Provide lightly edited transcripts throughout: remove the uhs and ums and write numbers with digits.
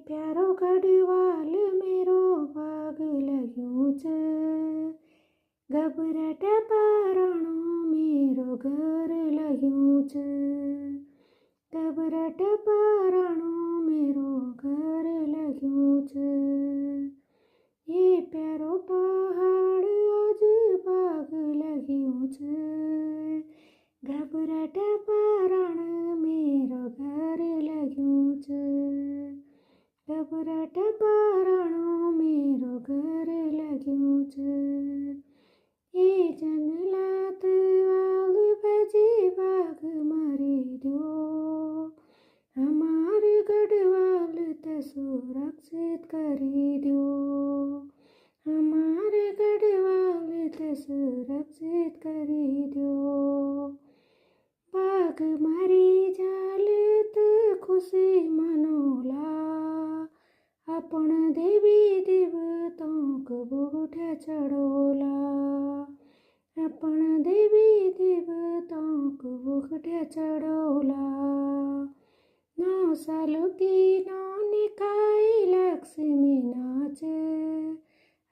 प्यारो गढ़वाल मेरो बाग लग्यूं च। घबराहट पारणो मेरो घर लग्यूं च। घबराहट पारणो मेरो घर लग्यूं च। ये प्यारो पहाड़ आज बाग लग्यूं च। घबराहट पारण मेरो घर लग्यूं च। घबराहट पारणो मेरो घर लग्यूं च। ये जंगलात वाल भजी बाग मरी दो। हमारे गढ़वाल ते सुरक्षित करी दो। हमारे गढ़वाल ते सुरक्षित करी दो। बाग मरी जालत खुशी मनोला। अपन देवी देवताओं को बूढ़ा चढ़ोला। अपन देवी देवताओं को बूढ़ा चढ़ोला। 9 सालों की नौनी खाई लक्ष्मी नाच।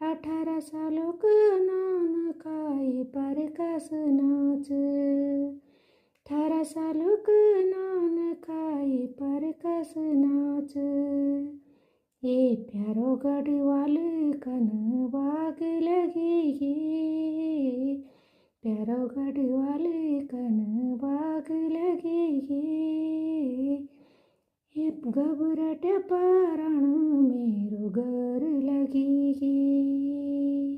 18 सालों का नौन खाई परकस नाच। 18 सालों का नौन खाई परकस नाच। ये प्यारो गढ़वाल कन बाग लगेगी। प्यारो गढ़वाल कन बाग लगेगी। ये घबराहट पारण मेरो घर लगेगी।